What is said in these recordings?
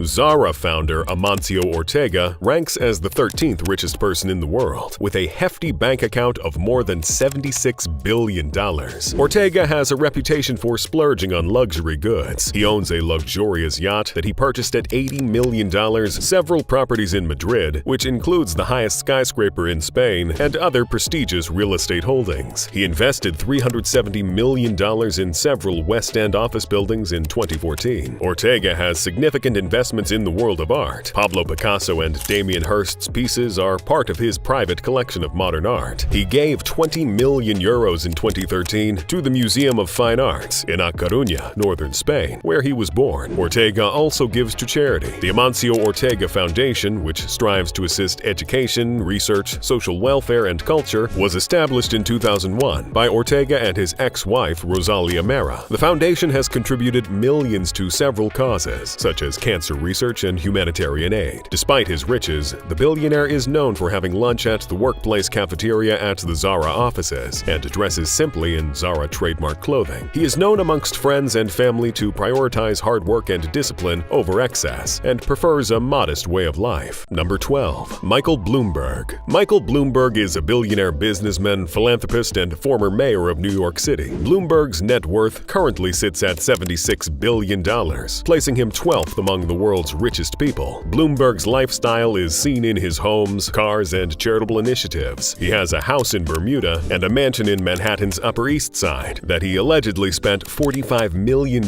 Zara founder Amancio Ortega ranks as the 13th richest person in the world, with a hefty bank account of more than $76 billion. Ortega has a reputation for splurging on luxury goods. He owns a luxurious yacht that he purchased at $80 million, several properties in Madrid, which includes the highest skyscraper in Spain, and other prestigious real estate holdings. He invested $370 million in several West End office buildings in 2014. Ortega has significant investments in the world of art. Pablo Picasso and Damien Hirst's pieces are part of his private collection of modern art. He gave 20 million euros in 2013 to the Museum of Fine Arts in A Coruña, northern Spain, where he was born. Ortega also gives to charity. The Amancio Ortega Foundation, which strives to assist education, research, social welfare, and culture, was established in 2001 by Ortega and his ex-wife Rosalia Mera. The foundation has contributed millions to several causes, such as cancer research and humanitarian aid. Despite his riches, the billionaire is known for having lunch at the workplace cafeteria at the Zara offices and dresses simply in Zara trademark clothing. He is known amongst friends and family to prioritize hard work and discipline over excess and prefers a modest way of life. Number 12. Michael Bloomberg. Michael Bloomberg is a billionaire businessman, philanthropist, and former mayor of New York City. Bloomberg's net worth currently sits at $76 billion, placing him 12th among the world's richest people. Bloomberg's lifestyle is seen in his homes, cars, and charitable initiatives. He has a house in Bermuda and a mansion in Manhattan's Upper East Side that he allegedly spent $45 million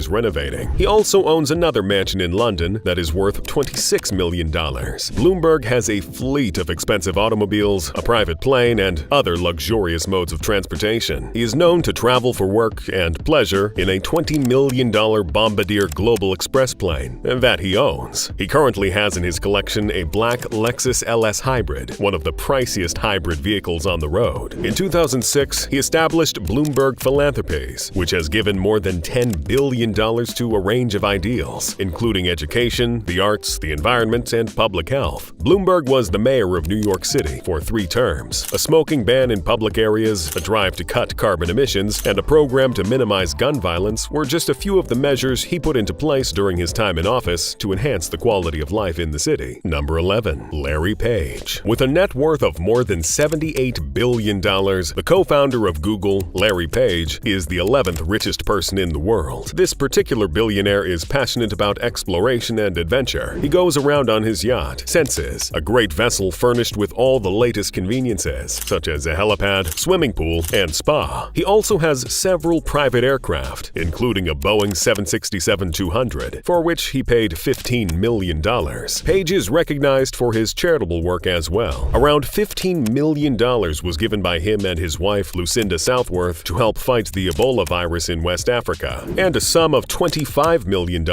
renovating. He also owns another mansion in London that is worth $26 million. Bloomberg has a fleet of expensive automobiles, a private plane, and other luxurious modes of transportation. He is known to travel for work and pleasure in a $20 million Bombardier Global Express plane that he owns. He currently has in his collection a black Lexus LS Hybrid, one of the priciest hybrid vehicles on the road. In 2006, he established Bloomberg Philanthropies, which has given more than $10 billion to a range of ideals, including education, the arts, the environment, and public health. Bloomberg was the mayor of New York City for 3 terms. A smoking ban in public areas, a drive to cut carbon emissions, and a program to minimize gun violence were just a few of the measures he put into place during his time in office to enhance the quality of life in the city. Number 11. Larry Page. With a net worth of more than $78 billion, the co-founder of Google, Larry Page, is the 11th richest person in the world. This particular billionaire is passionate about exploration and adventure. He goes around on his yacht, Senses, a great vessel furnished with all the latest conveniences, such as a helipad, swimming pool, and spa. He also has several private aircraft, including a Boeing 767-200, for which he paid $15 million. Page is recognized for his charitable work as well. Around $15 million was given by him and his wife Lucinda Southworth to help fight the Ebola virus in West Africa, and a sum of $25 million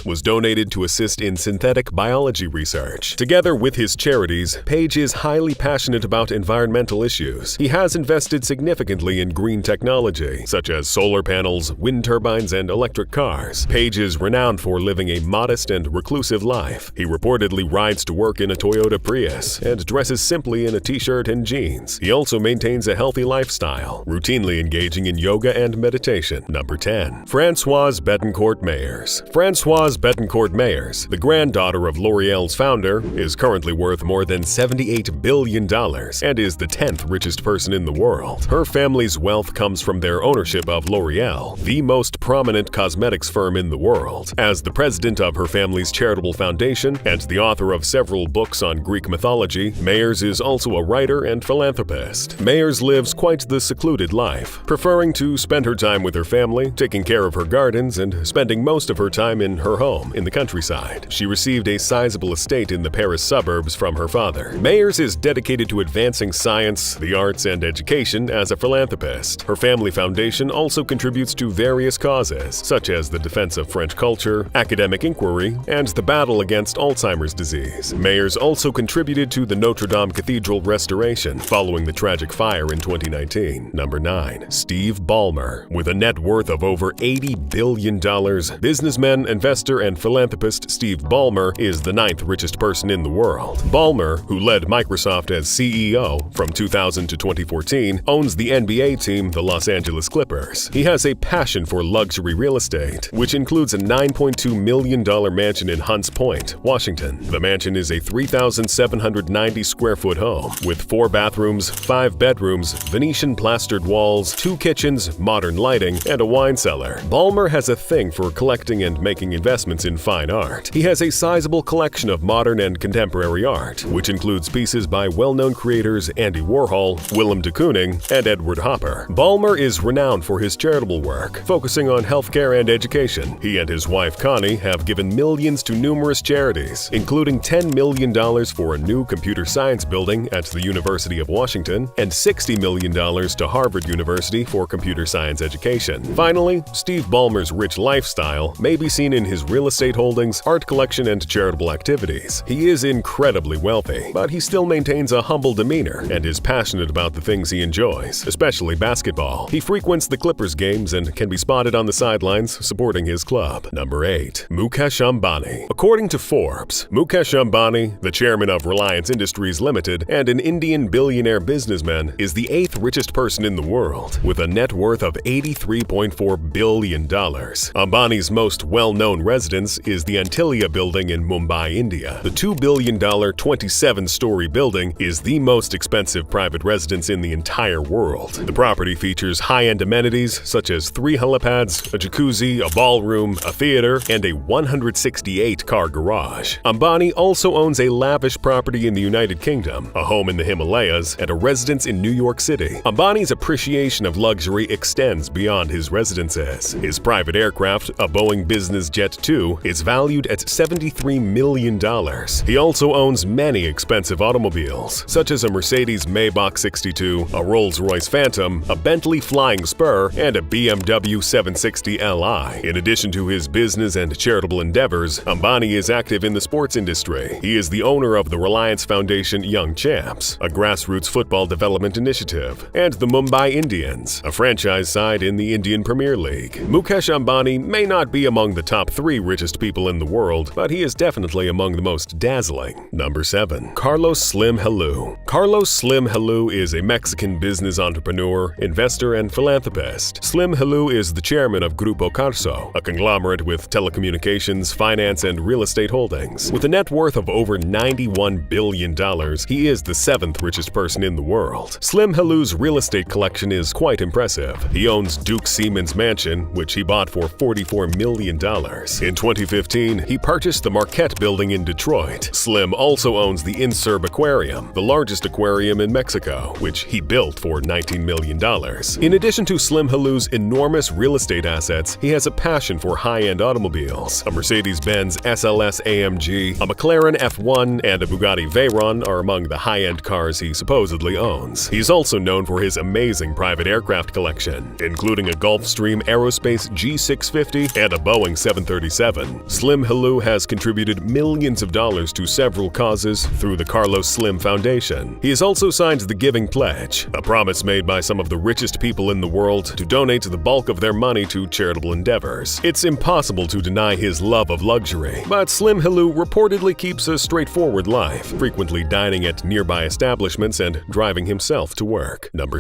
was donated to assist in synthetic biology research. Together with his charities, Page is highly passionate about environmental issues. He has invested significantly in green technology, such as solar panels, wind turbines, and electric cars. Page is renowned for living a modest and reclusive life. He reportedly rides to work in a Toyota Prius and dresses simply in a t-shirt and jeans. He also maintains a healthy lifestyle, routinely engaging in yoga and meditation. Number 10. Françoise Bettencourt-Meyers. Françoise Bettencourt-Meyers, the granddaughter of L'Oreal's founder, is currently worth more than $78 billion and is the 10th richest person in the world. Her family's wealth comes from their ownership of L'Oreal, the most prominent cosmetics firm in the world. As the president of her family's charitable foundation and the author of several books on Greek mythology, Meyers is also a writer and philanthropist. Meyers lives quite the secluded life, preferring to spend her time with her family, taking care of her gardens, and spending most of her time in her home in the countryside. She received a sizable estate in the Paris suburbs from her father. Meyers is dedicated to advancing science, the arts, and education as a philanthropist. Her family foundation also contributes to various causes, such as the defense of French culture, academic inquiry, and the battle against Alzheimer's disease. Meyers also contributed to the Notre Dame Cathedral restoration following the tragic fire in 2019. Number 9. Steve Ballmer. With a net worth of over $80 billion, businessman, investor, and philanthropist Steve Ballmer is the 9th richest person in the world. Ballmer, who led Microsoft as CEO from 2000 to 2014, owns the NBA team, the Los Angeles Clippers. He has a passion for luxury real estate, which includes a $9.2 million million mansion in Hunts Point, Washington. The mansion is a 3,790 square foot home with 4 bathrooms, 5 bedrooms, Venetian plastered walls, 2 kitchens, modern lighting, and a wine cellar. Ballmer has a thing for collecting and making investments in fine art. He has a sizable collection of modern and contemporary art, which includes pieces by well-known creators Andy Warhol, Willem de Kooning, and Edward Hopper. Ballmer is renowned for his charitable work, focusing on healthcare and education. He and his wife Connie have given millions to numerous charities, including $10 million for a new computer science building at the University of Washington and $60 million to Harvard University for computer science education. Finally, Steve Ballmer's rich lifestyle may be seen in his real estate holdings, art collection, and charitable activities. He is incredibly wealthy, but he still maintains a humble demeanor and is passionate about the things he enjoys, especially basketball. He frequents the Clippers games and can be spotted on the sidelines supporting his club. Number 8. Mukesh Ambani. According to Forbes, Mukesh Ambani, the chairman of Reliance Industries Limited and an Indian billionaire businessman, is the 8th richest person in the world, with a net worth of $83.4 billion. Ambani's most well-known residence is the Antilia building in Mumbai, India. The $2 billion 27-story building is the most expensive private residence in the entire world. The property features high-end amenities such as 3 helipads, a jacuzzi, a ballroom, a theater, and a 168-car garage. Ambani also owns a lavish property in the United Kingdom, a home in the Himalayas, and a residence in New York City. Ambani's appreciation of luxury extends beyond his residences. His private aircraft, a Boeing Business Jet 2, is valued at $73 million. He also owns many expensive automobiles, such as a Mercedes Maybach 62, a Rolls-Royce Phantom, a Bentley Flying Spur, and a BMW 760 Li. In addition to his business and charitable endeavors, Ambani is active in the sports industry. He is the owner of the Reliance Foundation Young Champs, a grassroots football development initiative, and the Mumbai Indians, a franchise side in the Indian Premier League. Mukesh Ambani may not be among the top 3 richest people in the world, but he is definitely among the most dazzling. Number 7. Carlos Slim Helú. Carlos Slim Helú is a Mexican business entrepreneur, investor, and philanthropist. Slim Helú is the chairman of Grupo Carso, a conglomerate with telecommunications, finance, and real estate holdings. With a net worth of over $91 billion, he is the 7th richest person in the world. Slim Helú's real estate collection is quite impressive. He owns Duke Siemens Mansion, which he bought for $44 million. In 2015, he purchased the Marquette Building in Detroit. Slim also owns the Inserb Aquarium, the largest aquarium in Mexico, which he built for $19 million. In addition to Slim Helú's enormous real estate assets, he has a passion for high-end automobiles. A Mercedes-Benz SLS AMG, a McLaren F1, and a Bugatti Veyron are among the high-end cars he supposedly owns. He's also known for his amazing private aircraft collection, including a Gulfstream Aerospace G650 and a Boeing 737. Slim Helú has contributed millions of dollars to several causes through the Carlos Slim Foundation. He has also signed the Giving Pledge, a promise made by some of the richest people in the world to donate the bulk of their money to charitable endeavors. It's impossible to deny his love of luxury, but Slim Helú reportedly keeps a straightforward life, frequently dining at nearby establishments and driving himself to work. Number